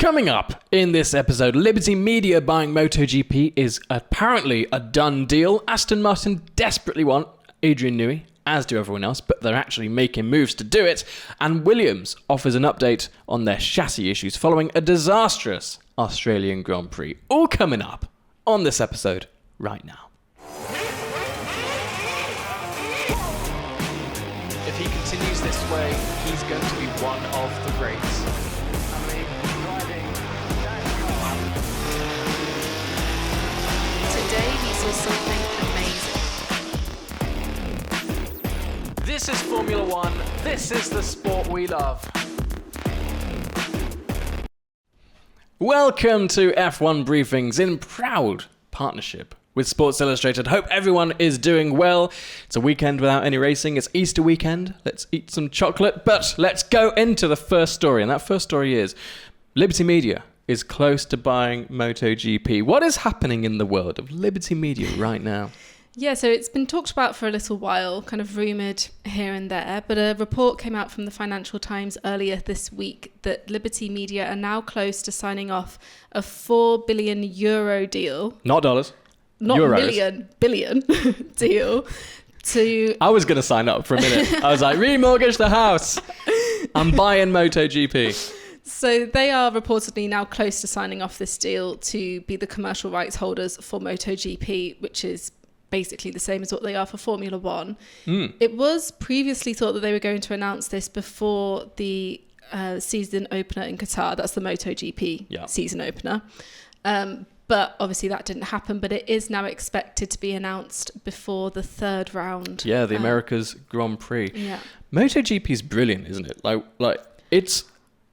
Coming up in this episode, Liberty Media buying MotoGP is apparently a done deal. Aston Martin desperately want Adrian Newey, as do everyone else, but they're actually making moves to do it. And Williams offers an update on their chassis issues following a disastrous Australian Grand Prix. All coming up on this episode right now. If he continues this way, he's going to be one of the greats. Today he saw something amazing. This is Formula One. This is the sport we love. Welcome to F1 Briefings in proud partnership with Sports Illustrated. Hope everyone is doing well. It's a weekend without any racing. It's Easter weekend. Let's eat some chocolate. But let's go into the first story. And that first story is Liberty Media is close to buying MotoGP. What is happening in the world of Liberty Media right now? Yeah, so it's been talked about for a little while, kind of rumoured here and there, but a report came out from the Financial Times earlier this week that Liberty Media are now close to signing off a €4 billion deal. Not dollars. Not Euros. million, billion deal to... I was going to sign up for a minute. I was like, remortgage the house. I'm buying MotoGP. So they are reportedly now close to signing off this deal to be the commercial rights holders for MotoGP, which is basically the same as what they are for Formula One. It was previously thought that they were going to announce this before the season opener in Qatar. That's the MotoGP season opener. But obviously that didn't happen, but it is now expected to be announced before the third round. Yeah, the America's Grand Prix. Yeah. MotoGP is brilliant, isn't it? Like it's...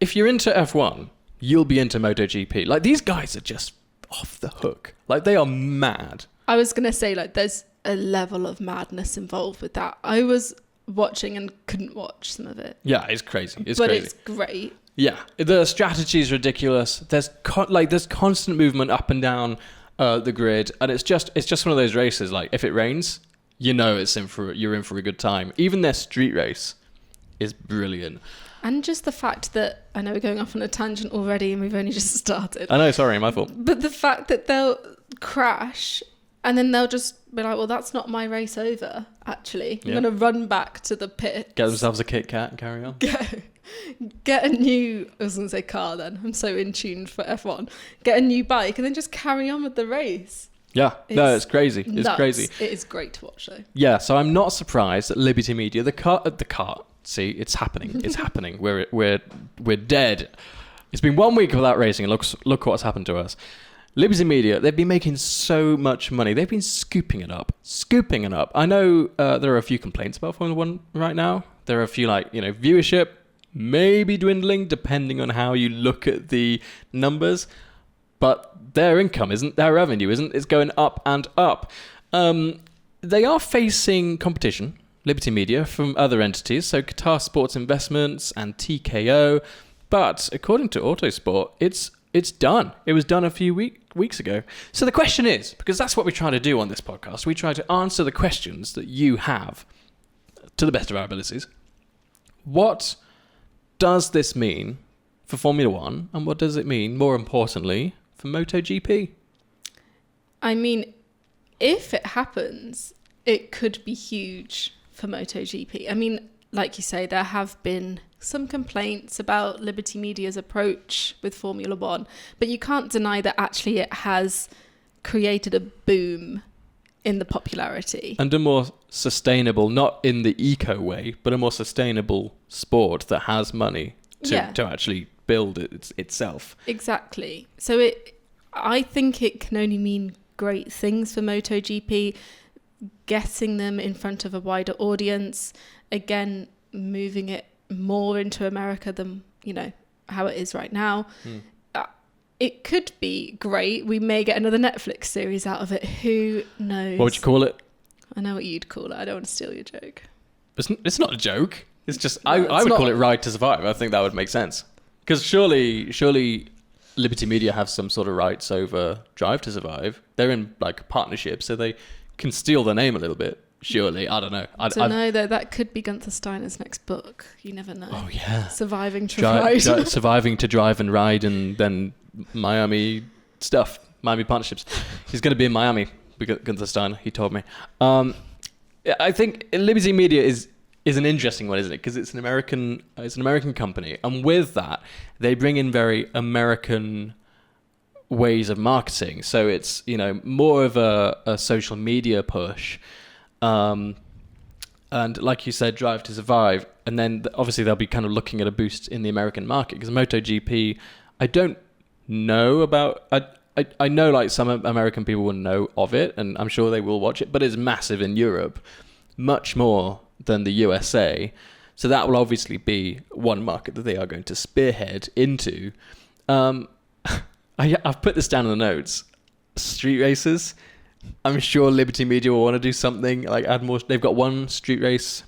If you're into F1, you'll be into MotoGP. Like, these guys are just off the hook. Like, they are mad. I was going to say, like, there's a level of madness involved with that. I was watching and couldn't watch some of it. Yeah, it's crazy. It's great. Yeah, the strategy is ridiculous. There's constant movement up and down the grid, and it's just one of those races. Like, if it rains, you know you're in for a good time. Even their street race is brilliant. And just the fact that, I know we're going off on a tangent already and we've only just started. I know, sorry, my fault. But the fact that they'll crash and then they'll just be like, well, that's not my race over, actually. I'm going to run back to the pit. Get themselves a Kit Kat and carry on. Get a new, I was going to say car then. I'm so in tune for F1. Get a new bike and then just carry on with the race. Yeah, it's crazy. It's nuts. Crazy. It is great to watch though. Yeah, so I'm not surprised that Liberty Media, the car. See, it's happening. It's happening. We're dead. It's been 1 week without racing, and look what's happened to us. Liberty Media, they've been making so much money. They've been scooping it up. I know there are a few complaints about Formula One right now. There are a few, viewership maybe dwindling, depending on how you look at the numbers. But their revenue isn't. It's going up and up. They are facing competition, Liberty Media, from other entities, so Qatar Sports Investments and TKO. But according to Autosport, it's done. It was done a few weeks ago. So the question is, because that's what we try to do on this podcast, we try to answer the questions that you have to the best of our abilities. What does this mean for Formula One, and what does it mean, more importantly, for MotoGP? I mean, if it happens, it could be huge for MotoGP. I mean, like you say, there have been some complaints about Liberty Media's approach with Formula One, but you can't deny that actually it has created a boom in the popularity. And a more sustainable, not in the eco way, but a more sustainable sport that has money to actually build it itself. Exactly. So I think it can only mean great things for MotoGP, getting them in front of a wider audience, again, moving it more into America than, how it is right now. It could be great. We may get another Netflix series out of it. Who knows? What would you call it? I know what you'd call it. I don't want to steal your joke. It's not a joke. It's just, I would call it Ride to Survive. I think that would make sense. Because surely Liberty Media have some sort of rights over Drive to Survive. They're in partnership, so they can steal the name a little bit. Surely, I don't know. I don't know though. That could be Gunther Steiner's next book. You never know. Oh yeah, Surviving to ride. Surviving to drive and ride, and then Miami stuff, Miami partnerships. He's going to be in Miami. Gunther Steiner, he told me. I think Liberty Media is an interesting one, isn't it? Because it's an American company, and with that, they bring in very American ways of marketing. So it's more of a social media push. And like you said, Drive to Survive. And then obviously they'll be kind of looking at a boost in the American market because MotoGP, I don't know about... I know like some American people will know of it and I'm sure they will watch it, but it's massive in Europe, much more than the USA. So that will obviously be one market that they are going to spearhead into. I've put this down in the notes. Street races. I'm sure Liberty Media will want to do something like add more. They've got one street race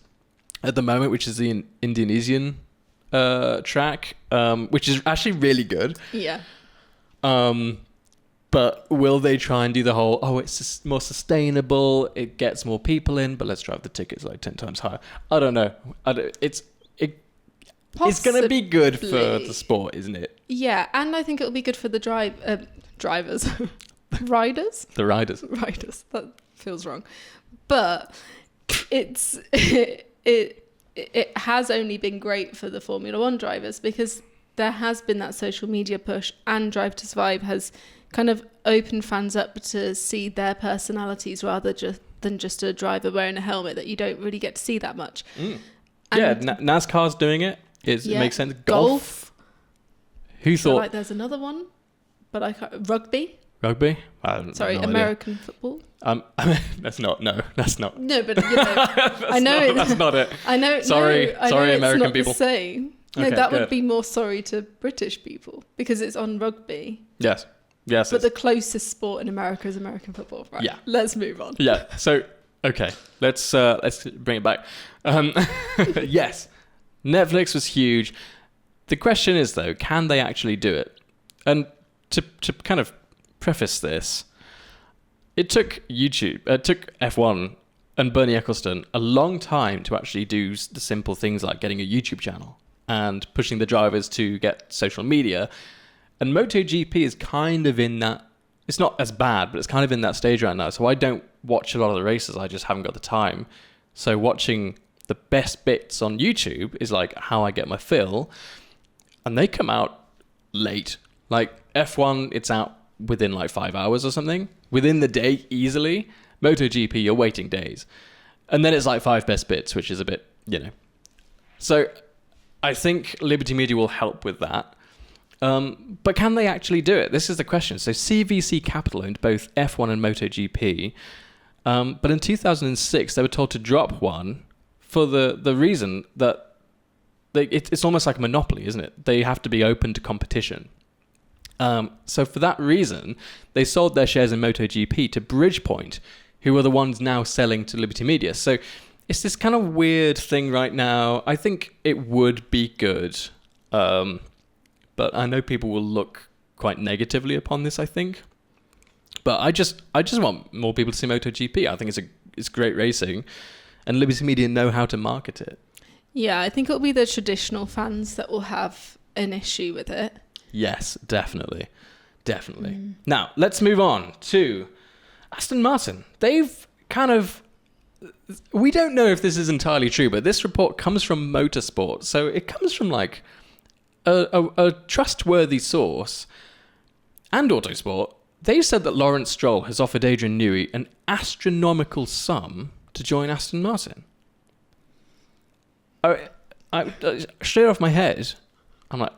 at the moment, which is the Indonesian track, which is actually really good. Yeah. But will they try and do the whole, it's just more sustainable, it gets more people in, but let's drive the tickets like 10 times higher? I don't know. It's going to be good for the sport, isn't it? Yeah, and I think it'll be good for the drivers. Riders? The riders. Riders. That feels wrong. But it has only been great for the Formula One drivers because there has been that social media push, and Drive to Survive has kind of opened fans up to see their personalities rather than just a driver wearing a helmet that you don't really get to see that much. NASCAR's doing it. It makes sense. Golf. Who thought? Like there's another one, but I can't. Rugby. Sorry, American football. That's not. No, that's not. No, but I know that's not it. I know. Sorry, American it's not people. The same. No, that would be more sorry to British people because it's on rugby. Yes. But the closest sport in America is American football. Right. Yeah. Let's move on. Yeah. So okay, let's bring it back. Yes, Netflix was huge. The question is though, can they actually do it? And to kind of preface this, it took F1 and Bernie Ecclestone a long time to actually do the simple things like getting a YouTube channel and pushing the drivers to get social media. And MotoGP is kind of in that, it's not as bad, but it's kind of in that stage right now. So I don't watch a lot of the races. I just haven't got the time. So watching the best bits on YouTube is like how I get my fill. And they come out late. Like F1, it's out within like 5 hours or something. Within the day, easily. MotoGP, you're waiting days. And then it's like 5 best bits, which is a bit, So I think Liberty Media will help with that. But can they actually do it? This is the question. So CVC Capital owned both F1 and MotoGP. But in 2006, they were told to drop one for the reason that it's almost like a monopoly, isn't it? They have to be open to competition. So for that reason, they sold their shares in MotoGP to Bridgepoint, who are the ones now selling to Liberty Media. So it's this kind of weird thing right now. I think it would be good. But I know people will look quite negatively upon this, I think. But I just want more people to see MotoGP. I think it's great racing. And Liberty Media know how to market it. Yeah, I think it'll be the traditional fans that will have an issue with it. Yes, definitely. Now, let's move on to Aston Martin. They've kind of... We don't know if this is entirely true, but this report comes from Motorsport. So it comes from like a trustworthy source. And Autosport, they said that Lawrence Stroll has offered Adrian Newey an astronomical sum to join Aston Martin. I straight off my head, I'm like,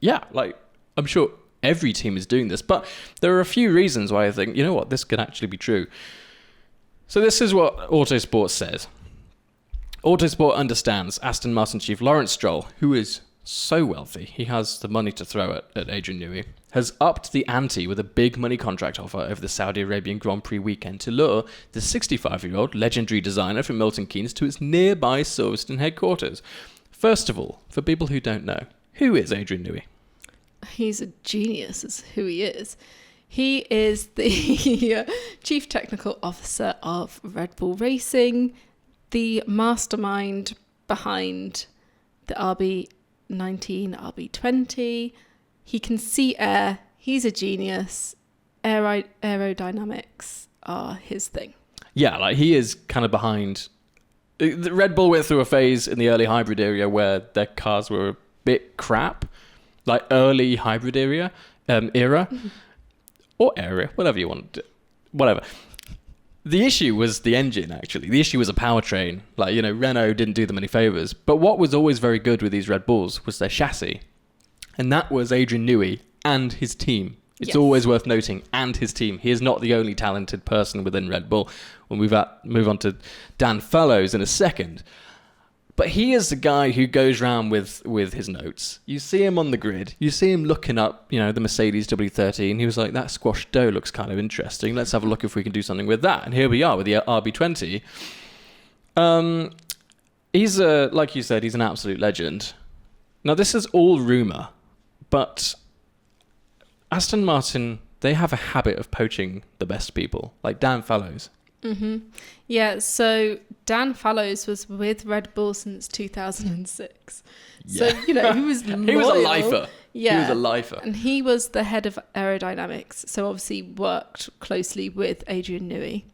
yeah, like I'm sure every team is doing this, but there are a few reasons why I think, you know what, this could actually be true. So this is what Autosport says. Autosport understands Aston Martin chief Lawrence Stroll, who is so wealthy, he has the money to throw at Adrian Newey, has upped the ante with a big money contract offer over the Saudi Arabian Grand Prix weekend to lure the 65-year-old legendary designer from Milton Keynes to its nearby Silverstone headquarters. First of all, for people who don't know, who is Adrian Newey? He's a genius, is who he is. He is the Chief Technical Officer of Red Bull Racing, the mastermind behind the RB19, RB20. He can see air. He's a genius. Aerodynamics are his thing. Yeah, like he is kind of behind. The Red Bull went through a phase in the early hybrid era where their cars were a bit crap, like early hybrid era, or area, whatever you want, whatever. The issue was the engine, actually. The issue was a powertrain. Like, you know, Renault didn't do them any favors. But what was always very good with these Red Bulls was their chassis, and that was Adrian Newey and his team. It's always worth noting, and his team. He is not the only talented person within Red Bull. We'll move on to Dan Fallows in a second. But he is the guy who goes around with his notes. You see him on the grid. You see him looking up, you know, the Mercedes W13. He was like, that squash dough looks kind of interesting. Let's have a look if we can do something with that. And here we are with the RB20. He's like you said, he's an absolute legend. Now, this is all rumour, but Aston Martin, they have a habit of poaching the best people, like Dan Fallows. Mm-hmm. Yeah, so Dan Fallows was with Red Bull since 2006. Yeah. So, you know, he was loyal. He was a lifer. Yeah. He was a lifer. And he was the head of aerodynamics, so obviously worked closely with Adrian Newey.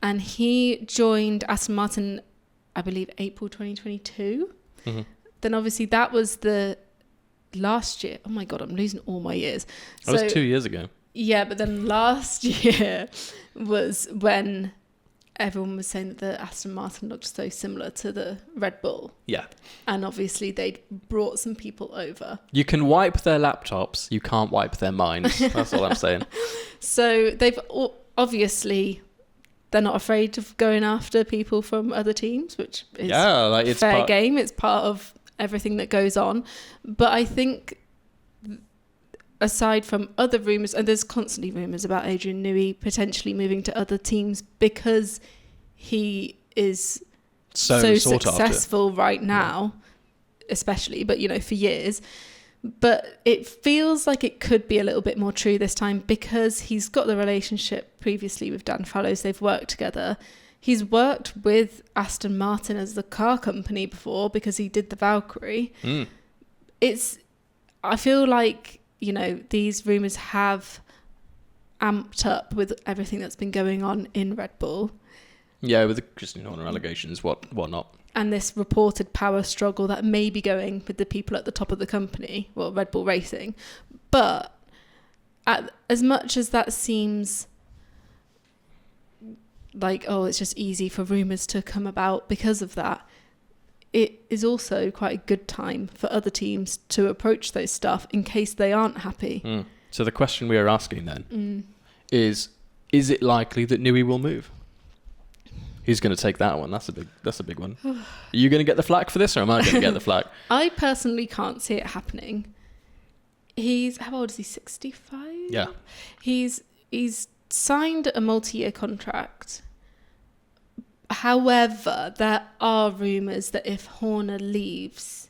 And he joined Aston Martin, I believe, April 2022. Mm-hmm. Then obviously that was the last year. Oh my God, I'm losing all my years. That was 2 years ago. Yeah, but then last year was when everyone was saying that the Aston Martin looked so similar to the Red Bull. Yeah. And obviously they'd brought some people over. You can wipe their laptops, you can't wipe their minds. That's all I'm saying. So they've obviously, they're not afraid of going after people from other teams, which is it's fair game. It's part of everything that goes on. But I think aside from other rumours, and there's constantly rumours about Adrian Newey potentially moving to other teams because he is so successful right now, especially, but you know, for years. But it feels like it could be a little bit more true this time because he's got the relationship previously with Dan Fallows. They've worked together. He's worked with Aston Martin as the car company before because he did the Valkyrie. I feel like, you know, these rumours have amped up with everything that's been going on in Red Bull. Yeah, with the Christian Horner allegations, whatnot. And this reported power struggle that may be going with the people at the top of the company, well, Red Bull Racing. But as much as that seems like, oh, it's just easy for rumours to come about because of that, it is also quite a good time for other teams to approach those stuff in case they aren't happy. So the question we are asking then is it likely that Newey will move? Who's going to take that one? That's a big one. Are you going to get the flack for this, or am I going to get the flack? I personally can't see it happening. How old is he? 65? Yeah. He's signed a multi-year contract. However, there are rumours that if Horner leaves,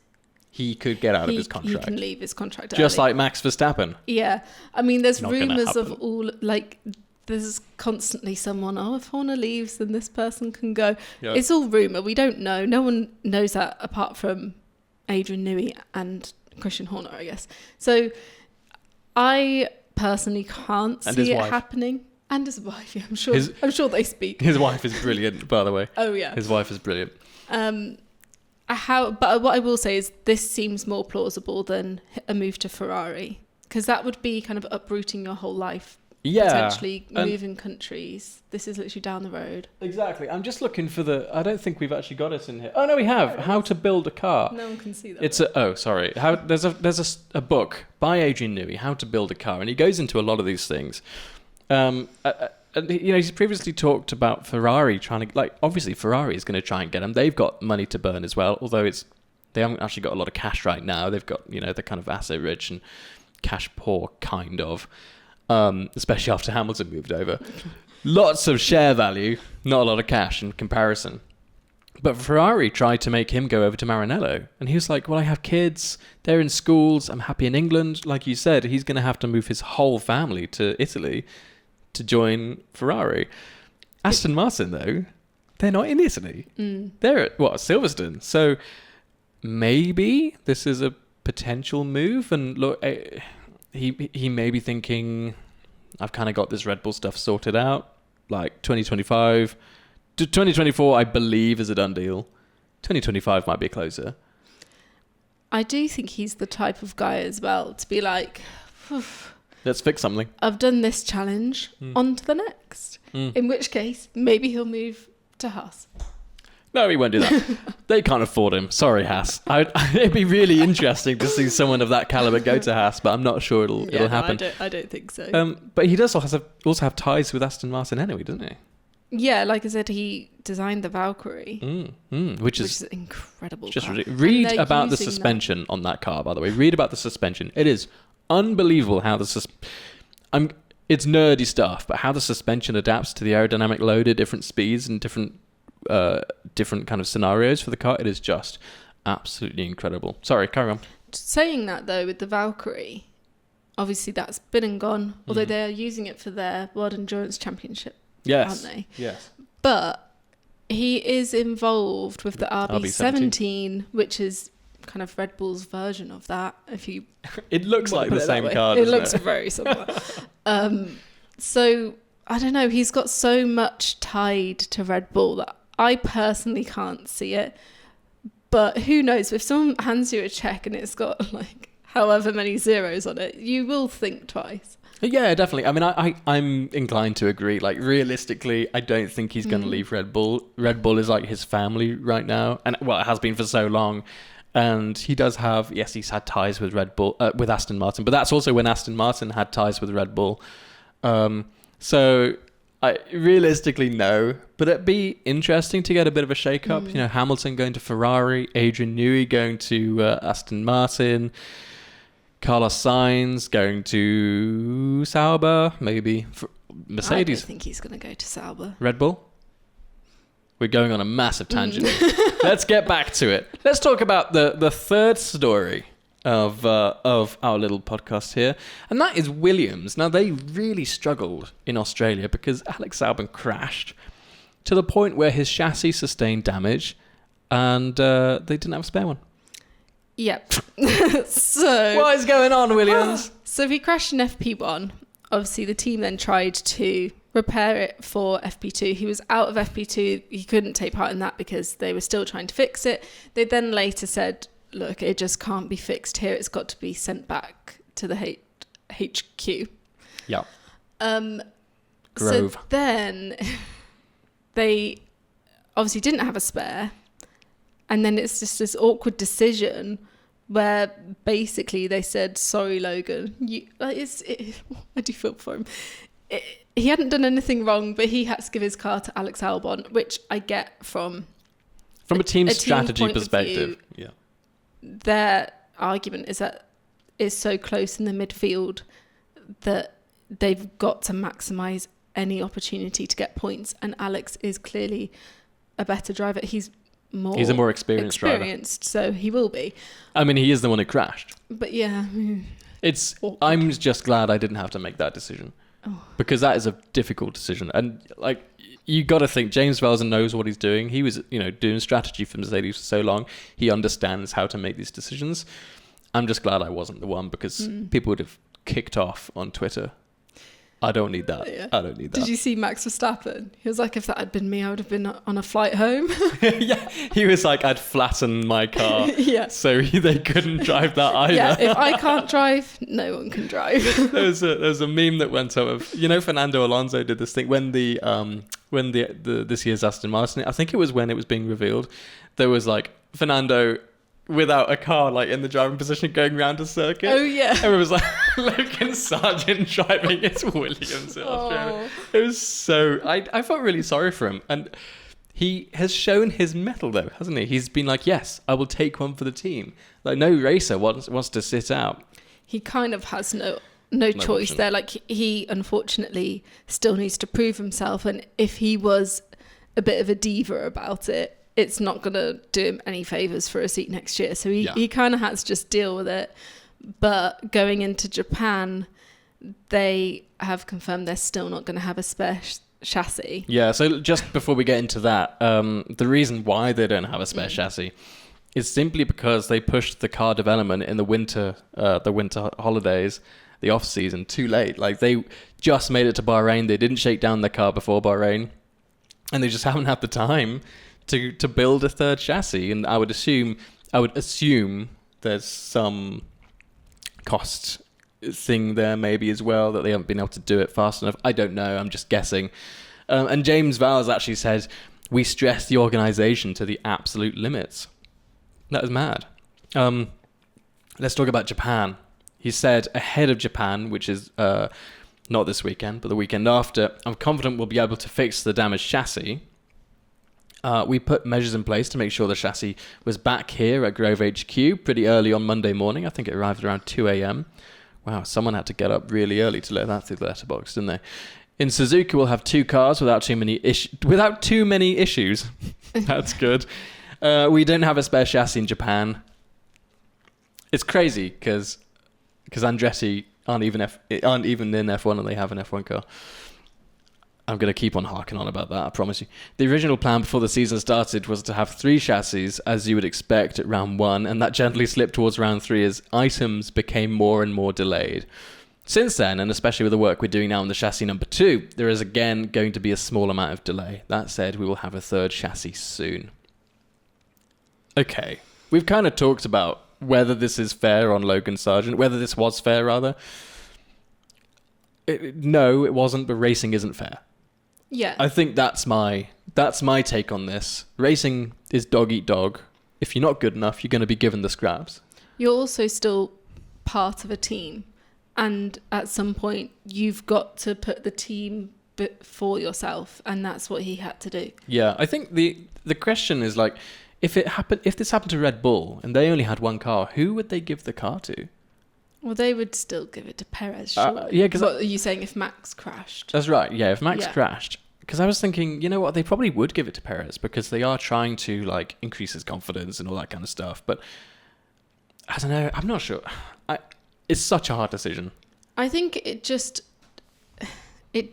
he could get out of his contract. He can leave his contract just early. like Max Verstappen. Yeah. I mean, there's rumours of all, like, there's constantly someone, if Horner leaves, then this person can go. Yeah. It's all rumour. We don't know. No one knows that apart from Adrian Newey and Christian Horner, I guess. So I personally can't see it happening. And his wife, yeah, I'm sure they speak. His wife is brilliant, by the way. Oh, yeah. His wife is brilliant. But what I will say is this seems more plausible than a move to Ferrari, because that would be kind of uprooting your whole life. Yeah. Potentially moving countries. This is literally down the road. Exactly. I'm just looking for I don't think we've actually got it in here. Oh, no, we have. How to Build a Car. No one can see that. Sorry. There's a book by Adrian Newey, How to Build a Car, and he goes into a lot of these things. You know, he's previously talked about Ferrari trying to, obviously Ferrari is going to try and get them. They've got money to burn as well, although they haven't actually got a lot of cash right now. They've got, you know, they're kind of asset rich and cash poor, kind of, especially after Hamilton moved over. Lots of share value, not a lot of cash in comparison. But Ferrari tried to make him go over to Maranello. And he was like, well, I have kids. They're in schools. I'm happy in England. Like you said, he's going to have to move his whole family to Italy to join Ferrari. Aston Martin, though, they're not in Italy. They're at, Silverstone. So maybe this is a potential move. And look, he may be thinking, I've kind of got this Red Bull stuff sorted out. Like 2025... 2024, I believe, is a done deal. 2025 might be closer. I do think he's the type of guy as well to be like, let's fix something. I've done this challenge, on to the next. In which case, maybe he'll move to Haas. No, he won't do that. They can't afford him. Sorry, Haas. It'd be really interesting to see someone of that caliber go to Haas, but I'm not sure it'll happen. I don't think so. But he does also have ties with Aston Martin anyway, doesn't he? Yeah, like I said, he designed the Valkyrie, which is incredible. Just read about the suspension on that car, by the way. Read about the suspension. It is unbelievable how it's nerdy stuff, but how the suspension adapts to the aerodynamic load at different speeds and different kind of scenarios for the car. It is just absolutely incredible. Sorry, carry on. Saying that though, with the Valkyrie, obviously that's been and gone. Although they are using it for their World Endurance Championship. Yes. Aren't they? Yes. But he is involved with the RB17, which is kind of Red Bull's version of that. It looks like the same car. It looks very similar. So I don't know. He's got so much tied to Red Bull that I personally can't see it. But who knows? If someone hands you a check and it's got like however many zeros on it, you will think twice. Yeah, definitely. I mean, I'm inclined to agree. Like, realistically, I don't think he's going to leave Red Bull. Red Bull is like his family right now. And, well, it has been for so long. And he does have, yes, he's had ties with Red Bull, with Aston Martin. But that's also when Aston Martin had ties with Red Bull. So, realistically, no. But it'd be interesting to get a bit of a shake-up. You know, Hamilton going to Ferrari, Adrian Newey going to Aston Martin, Carlos Sainz going to Sauber, maybe Mercedes. I don't think he's going to go to Sauber. Red Bull? We're going on a massive tangent. Let's get back to it. Let's talk about the third story of our little podcast here, and that is Williams. Now, they really struggled in Australia because Alex Albon crashed to the point where his chassis sustained damage, and they didn't have a spare one. Yep. So what is going on, Williams? So he crashed in FP1. Obviously, the team then tried to repair it for FP2. He was out of FP2. He couldn't take part in that because they were still trying to fix it. They then later said, look, it just can't be fixed here. It's got to be sent back to the HQ. Yeah. So then they obviously didn't have a spare. And then it's just this awkward decision where basically they said, sorry, Logan. I do feel for him. He hadn't done anything wrong, but he had to give his car to Alex Albon, which I get from a team strategy perspective. Yeah. Their argument is that it's so close in the midfield that they've got to maximise any opportunity to get points. And Alex is clearly a better driver. He's a more experienced driver, so he will be. I mean, he is the one who crashed. But yeah, it's awkward. I'm just glad I didn't have to make that decision because that is a difficult decision. And like, you got to think James Vowles knows what he's doing. He was, doing strategy for Mercedes for so long. He understands how to make these decisions. I'm just glad I wasn't the one because people would have kicked off on Twitter. I don't need that. Yeah. I don't need that. Did you see Max Verstappen? He was like, if that had been me, I would have been on a flight home. Yeah, he was like, I'd flatten my car so they couldn't drive that either. Yeah, if I can't drive, no one can drive. there was a meme that went up of, Fernando Alonso did this thing when this year's Aston Martin, I think it was when it was being revealed, there was like Fernando without a car, like in the driving position, going around a circuit. Oh yeah. And it was like Logan Sargent driving his Williams in Australia. It was so. I felt really sorry for him, and he has shown his mettle though, hasn't he? He's been like, yes, I will take one for the team. Like no racer wants to sit out. He kind of has no choice there. Like he unfortunately still needs to prove himself, and if he was a bit of a diva about it, it's not going to do him any favours for a seat next year. So he kind of had to just deal with it. But going into Japan, they have confirmed they're still not going to have a spare chassis. Yeah, so just before we get into that, the reason why they don't have a spare chassis is simply because they pushed the car development in the winter holidays, the off season, too late. Like, they just made it to Bahrain. They didn't shake down the car before Bahrain, and they just haven't had the time to build a third chassis. And I would assume there's some cost thing there maybe as well, that they haven't been able to do it fast enough. I don't know. I'm just guessing. And James Vowles actually said, "We stress the organisation to the absolute limits." That is mad. Let's talk about Japan. He said ahead of Japan, which is not this weekend, but the weekend after, "I'm confident we'll be able to fix the damaged chassis. We put measures in place to make sure the chassis was back here at Grove HQ pretty early on Monday morning." I think it arrived around 2 a.m. Wow, someone had to get up really early to let that through the letterbox, didn't they? "In Suzuka, we'll have 2 cars without too many issues." That's good. "We don't have a spare chassis in Japan." It's crazy because Andretti aren't even in F1 and they have an F1 car. I'm going to keep on harking on about that, I promise you. "The original plan before the season started was to have 3 chassis, as you would expect at round 1, and that gently slipped towards round 3 as items became more and more delayed. Since then, and especially with the work we're doing now on the chassis number 2, there is again going to be a small amount of delay. That said, we will have a 3rd chassis soon." Okay, we've kind of talked about whether this is fair on Logan Sargent, whether this was fair, rather. No, it wasn't, but racing isn't fair. Yeah. I think that's my take on this. Racing is dog eat dog. If you're not good enough, you're going to be given the scraps. You're also still part of a team. And at some point, you've got to put the team before yourself. And that's what he had to do. Yeah, I think the question is, like, if this happened to Red Bull and they only had 1 car, who would they give the car to? Well, they would still give it to Perez, sure. Yeah, because... What are you saying, if Max crashed? That's right, yeah, if Max crashed. Because I was thinking, you know what, they probably would give it to Perez because they are trying to, like, increase his confidence and all that kind of stuff. But I don't know, I'm not sure. It's such a hard decision. I think it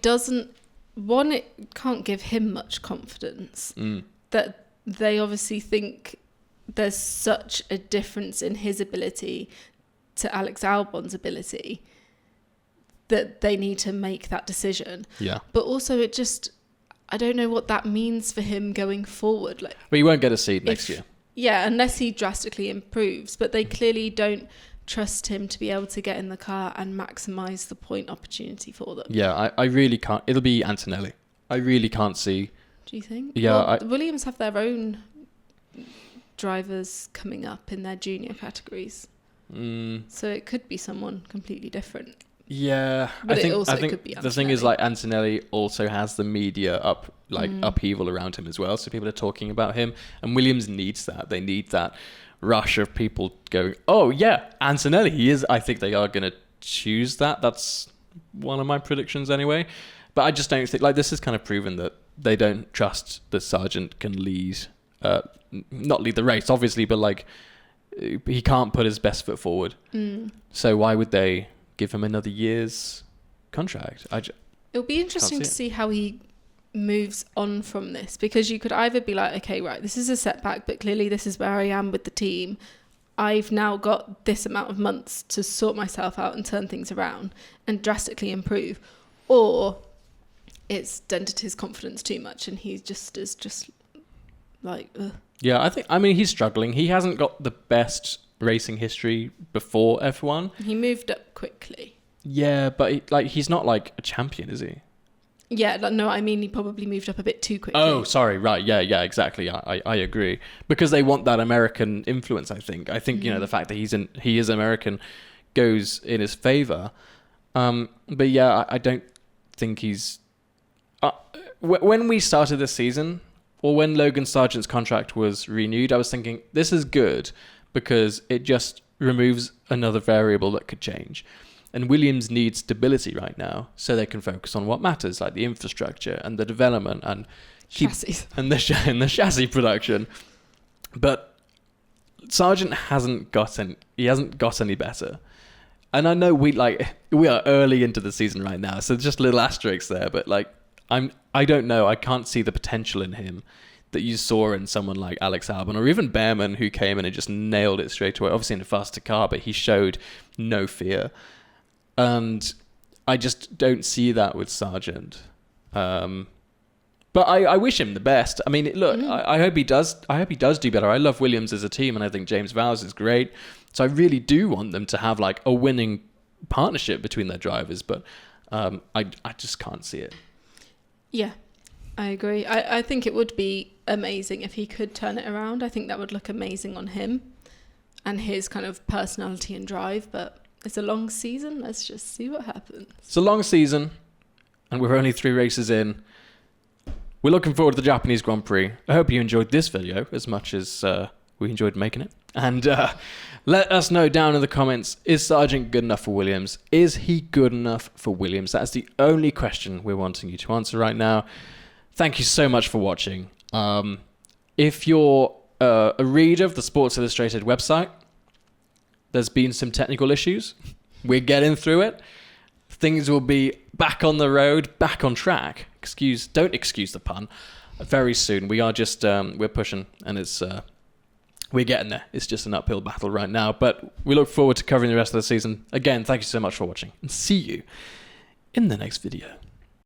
doesn't... One, it can't give him much confidence. That they obviously think there's such a difference in his ability to Alex Albon's ability that they need to make that decision. Yeah. But also I don't know what that means for him going forward. Like, but he won't get a seat next year. Yeah, unless he drastically improves. But they clearly don't trust him to be able to get in the car and maximise the point opportunity for them. Yeah, I really can't. It'll be Antonelli. I really can't see. Do you think? Yeah. Well, the Williams have their own drivers coming up in their junior categories. So it could be someone completely different. Yeah, but I think could be the thing is, like, Antonelli also has the media upheaval around him as well, so people are talking about him, and Williams needs that. They need that rush of people going, "Oh yeah, Antonelli, he is." I think they are going to choose that. That's one of my predictions anyway. But I just don't think, like, this has kind of proven that they don't trust that Sargent can not lead the race, obviously, but, like, he can't put his best foot forward. So why would they give him another year's contract? It'll be interesting to see how he moves on from this, because you could either be like, okay, right, this is a setback, but clearly this is where I am with the team. I've now got this amount of months to sort myself out and turn things around and drastically improve, or it's dented his confidence too much and he is just like, ugh. Yeah, I mean, he's struggling. He hasn't got the best racing history before F1. He moved up quickly. Yeah, but he's not like a champion, is he? Yeah, no, I mean, he probably moved up a bit too quickly. Oh, sorry, right, yeah, exactly. I agree, because they want that American influence. I think you know, the fact that he is American goes in his favor. But yeah, I don't think he's. When we started this season, or when Logan Sargent's contract was renewed, I was thinking, this is good because it just removes another variable that could change. And Williams needs stability right now so they can focus on what matters, like the infrastructure and the development and Chassis. and the chassis production. But Sargent hasn't got any better. And I know we are early into the season right now, so just little asterisks there. But like, I don't know. I can't see the potential in him that you saw in someone like Alex Albon or even Behrman, who came in and just nailed it straight away. Obviously in a faster car, but he showed no fear. And I just don't see that with Sargent. But I wish him the best. I mean, look, I hope he does. I hope he does do better. I love Williams as a team, and I think James Vowles is great. So I really do want them to have like a winning partnership between their drivers. But I just can't see it. Yeah, I agree. I think it would be amazing if he could turn it around. I think that would look amazing on him and his kind of personality and drive. But it's a long season. Let's just see what happens. It's a long season, and we're only 3 races in. We're looking forward to the Japanese Grand Prix. I hope you enjoyed this video as much as we enjoyed making it. And let us know down in the comments, is Sargent good enough for Williams? Is he good enough for Williams? That's the only question we're wanting you to answer right now. Thank you so much for watching. If you're a reader of the Sports Illustrated website, there's been some technical issues. We're getting through it. Things will be back on the road, back on track. Don't excuse the pun. Very soon. We are just we're pushing, and it's we're getting there. It's just an uphill battle right now, but we look forward to covering the rest of the season. Again, thank you so much for watching, and see you in the next video.